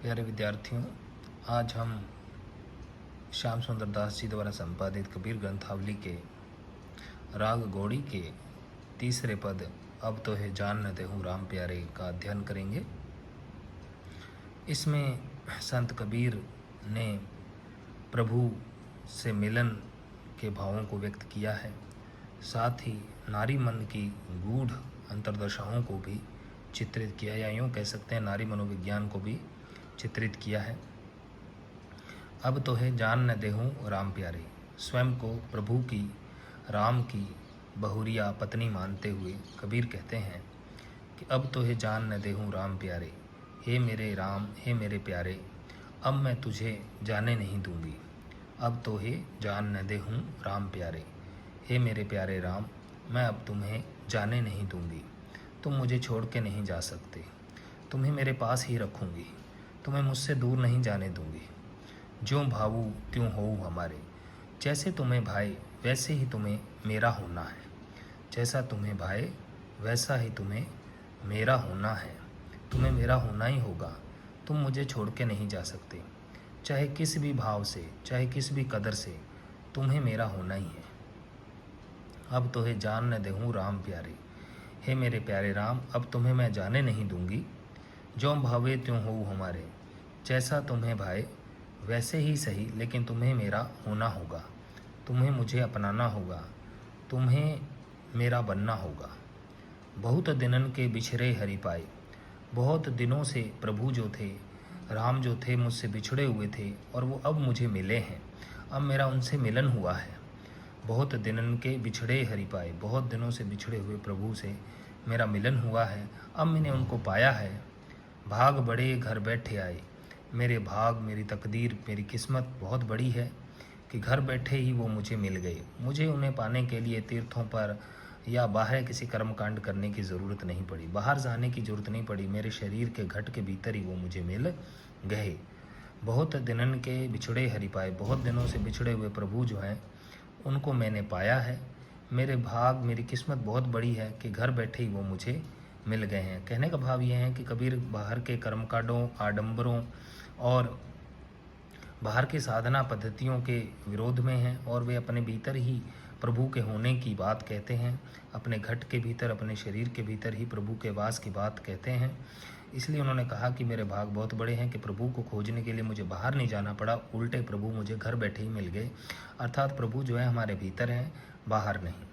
प्यारे विद्यार्थियों, आज हम श्याम सुंदर दास जी द्वारा संपादित कबीर ग्रंथावली के राग गौड़ी के तीसरे पद अब तो है जान न देहूँ राम प्यारे का अध्ययन करेंगे। इसमें संत कबीर ने प्रभु से मिलन के भावों को व्यक्त किया है, साथ ही नारी मन की गूढ़ अंतर्दशाओं को भी चित्रित किया, या यूँ कह सकते हैं नारी मनोविज्ञान को भी चित्रित किया है। अब तो है जान न देहूँ राम प्यारे, स्वयं को प्रभु की, राम की बहुरिया पत्नी मानते हुए कबीर कहते हैं कि अब तो है जान न देहूँ राम प्यारे, हे मेरे राम हे मेरे प्यारे, अब मैं तुझे जाने नहीं दूंगी। अब तो है जान न देहूँ राम प्यारे, हे मेरे प्यारे राम, मैं अब तुम्हें जाने नहीं दूंगी। तुम मुझे छोड़ के नहीं जा सकते, तुम्हें मेरे पास ही रखूँगी, तुम्हें मुझसे दूर नहीं जाने दूंगी। ज्यों भावू त्यों होऊ हमारे, जैसे तुम्हें भाए वैसे ही तुम्हें मेरा होना है, जैसा तुम्हें भाए वैसा ही तुम्हें मेरा होना है, तुम्हें मेरा होना ही होगा, तुम मुझे छोड़ के नहीं जा सकते, चाहे किस भी भाव से, चाहे किस भी कदर से, तुम्हें मेरा होना ही है। अब तो है जान न देहूँ राम प्यारे, हे मेरे प्यारे राम, अब तुम्हें मैं जाने नहीं दूंगी। ज्यों भावे त्यों होऊ हमारे, जैसा तुम्हें भाए वैसे ही सही, लेकिन तुम्हें मेरा होना होगा, तुम्हें मुझे अपनाना होगा, तुम्हें मेरा बनना होगा। बहुत दिनन के बिछड़े हरि पाए, बहुत दिनों से प्रभु जो थे, राम जो थे, मुझसे बिछड़े हुए थे और वो अब मुझे मिले हैं, अब मेरा उनसे मिलन हुआ है। बहुत दिनन के बिछड़े हरि पाए, बहुत दिनों से बिछड़े हुए प्रभु से मेरा मिलन हुआ है, अब मैंने उनको पाया है। भाग बड़े घर बैठे आए, मेरे भाग, मेरी तकदीर, मेरी किस्मत बहुत बड़ी है कि घर बैठे ही वो मुझे मिल गए। मुझे उन्हें पाने के लिए तीर्थों पर या बाहर किसी कर्मकांड करने की ज़रूरत नहीं पड़ी, बाहर जाने की ज़रूरत नहीं पड़ी, मेरे शरीर के घट के भीतर ही वो मुझे मिल गए। बहुत दिनन के बिछड़े हरि पाए, बहुत दिनों से बिछड़े हुए प्रभु जो हैं उनको मैंने पाया है। मेरे भाग, मेरी किस्मत बहुत बड़ी है कि घर बैठे ही वो मुझे मिल गए हैं। कहने का भाव ये है कि कबीर बाहर के कर्मकांडों, आडंबरों और बाहर की साधना पद्धतियों के विरोध में हैं और वे अपने भीतर ही प्रभु के होने की बात कहते हैं, अपने घट के भीतर, अपने शरीर के भीतर ही प्रभु के वास की बात कहते हैं। इसलिए उन्होंने कहा कि मेरे भाग बहुत बड़े हैं कि प्रभु को खोजने के लिए मुझे बाहर नहीं जाना पड़ा, उल्टे प्रभु मुझे घर बैठे ही मिल गए। अर्थात प्रभु जो है हमारे भीतर हैं, बाहर नहीं।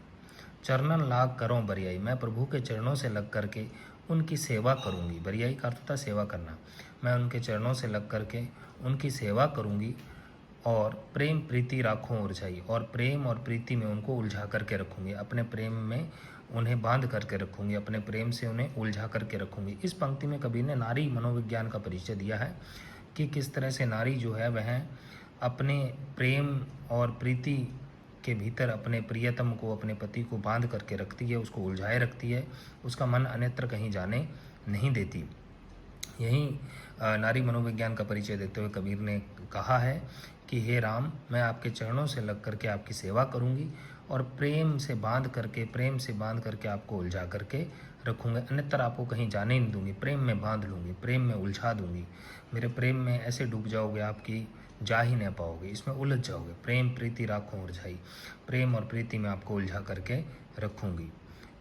चरणन लाग करो बरियाई, मैं प्रभु के चरणों से लग करके उनकी सेवा करूंगी। बरियाई का अर्थ था सेवा करना। मैं उनके चरणों से लग करके उनकी सेवा करूंगी और प्रेम प्रीति राखों उलझाई, और प्रेम और प्रीति में उनको उलझा करके रखूंगी, अपने प्रेम में उन्हें बांध करके रखूंगी, अपने प्रेम से उन्हें उलझा करके रखूंगी। इस पंक्ति में कबीर ने नारी मनोविज्ञान का परिचय दिया है कि किस तरह से नारी जो है वह अपने प्रेम और प्रीति के भीतर अपने प्रियतम को, अपने पति को बांध करके रखती है, उसको उलझाए रखती है, उसका मन अन्यत्र कहीं जाने नहीं देती। यही नारी मनोविज्ञान का परिचय देते हुए कबीर ने कहा है कि हे राम, मैं आपके चरणों से लग करके आपकी सेवा करूंगी और प्रेम से बांध करके आपको उलझा करके रखूँगा, अन्यत्र आपको कहीं जाने नहीं दूंगी। प्रेम में बांध लूँगी, प्रेम में उलझा दूंगी, मेरे प्रेम में ऐसे डूब जाओगे आपकी जा ही नहीं पाओगे, इसमें उलझ जाओगे। प्रेम प्रीति राखों उलझाई, प्रेम और प्रीति में आपको उलझा करके रखूँगी।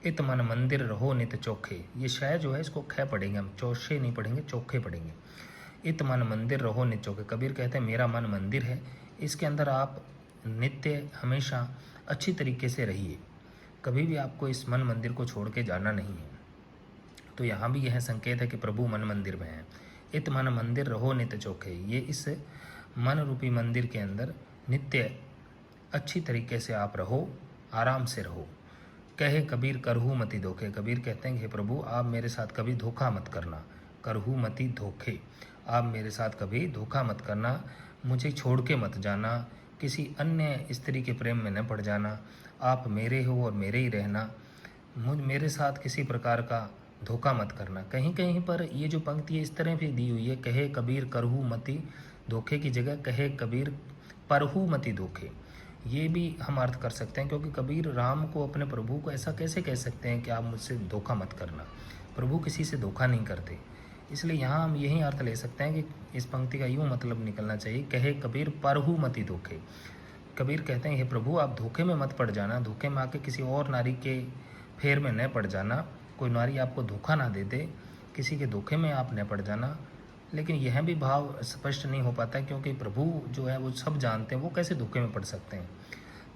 इत मन मंदिर रहो नित चोखे, ये शय जो है इसको ख पढ़ेंगे हम, चौशे नहीं पढ़ेंगे, चोखे पढ़ेंगे। इत मन मंदिर रहो नित चोखे, कबीर कहते हैं मेरा मन मंदिर है, इसके अंदर आप नित्य हमेशा अच्छी तरीके से रहिए, कभी भी आपको इस मन मंदिर को छोड़ के जाना नहीं है। तो यहाँ भी यह संकेत है कि प्रभु मन मंदिर में है। इत मन मंदिर रहो नित्य चोखे, ये इस मन रूपी मंदिर के अंदर नित्य अच्छी तरीके से आप रहो, आराम से रहो। कहे कबीर करहू मति धोखे, कबीर कहते हैं हे प्रभु आप मेरे साथ कभी धोखा मत करना। करहू मति धोखे, आप मेरे साथ कभी धोखा मत करना, मुझे छोड़ के मत जाना, किसी अन्य स्त्री के प्रेम में न पड़ जाना, आप मेरे हो और मेरे ही रहना, मेरे साथ किसी प्रकार का धोखा मत करना। कहीं कहीं पर ये जो पंक्ति है इस तरह भी दी हुई है, कहे कबीर करहू मति धोखे की जगह कहे कबीर परहू मति धोखे, ये भी हम अर्थ कर सकते हैं, क्योंकि कबीर राम को, अपने प्रभु को ऐसा कैसे कह सकते हैं कि आप मुझसे धोखा मत करना। प्रभु किसी से धोखा नहीं करते, इसलिए यहाँ हम यही अर्थ ले सकते हैं कि इस पंक्ति का यूँ मतलब निकलना चाहिए, कहे कबीर परहु मति धोखे। कबीर कहते हैं, हे प्रभु आप धोखे में मत पड़ जाना, धोखे में आके किसी और नारी के फेर में न पड़ जाना, कोई नारी आपको धोखा ना दे दे, किसी के धोखे में आप न पड़ जाना। लेकिन यह भी भाव स्पष्ट नहीं हो पाता क्योंकि प्रभु जो है वो सब जानते हैं, वो कैसे धोखे में पड़ सकते हैं।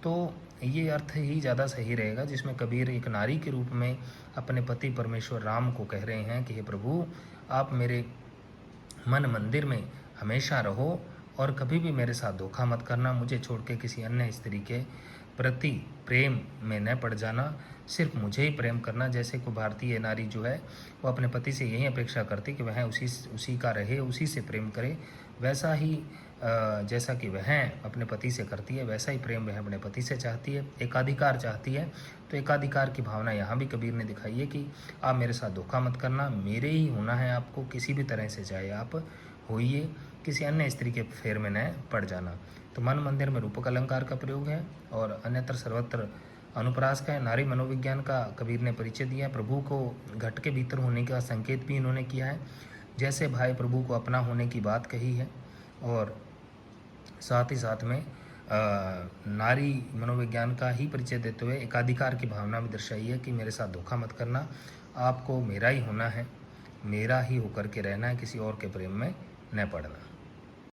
तो ये अर्थ ही ज़्यादा सही रहेगा जिसमें कबीर एक नारी के रूप में अपने पति परमेश्वर राम को कह रहे हैं कि हे प्रभु आप मेरे मन मंदिर में हमेशा रहो और कभी भी मेरे साथ धोखा मत करना, मुझे छोड़ के किसी अन्य स्त्री के प्रति प्रेम में न पड़ जाना, सिर्फ मुझे ही प्रेम करना। जैसे को भारतीय नारी जो है वो अपने पति से यही अपेक्षा करती कि वह उसी का रहे, उसी से प्रेम करे, वैसा ही जैसा कि वह अपने पति से करती है वैसा ही प्रेम वह अपने पति से चाहती है, एकाधिकार चाहती है। तो एकाधिकार की भावना यहाँ भी कबीर ने दिखाई है कि आप मेरे साथ धोखा मत करना, मेरे ही होना है आपको किसी भी तरह से, चाहे आप होइए, किसी अन्य स्त्री के फेर में न पड़ जाना। तो मन मंदिर में रूपक अलंकार का प्रयोग है और अन्यत्र सर्वत्र अनुप्रास का है। नारी मनोविज्ञान का कबीर ने परिचय दिया है। प्रभु को घट के भीतर होने का संकेत भी इन्होंने किया है, जैसे भाई प्रभु को अपना होने की बात कही है, और साथ ही साथ में नारी मनोविज्ञान का ही परिचय देते हुए एकाधिकार की भावना भी दर्शाई है कि मेरे साथ धोखा मत करना, आपको मेरा ही होना है, मेरा ही होकर के रहना है, किसी और के प्रेम में न पड़ना।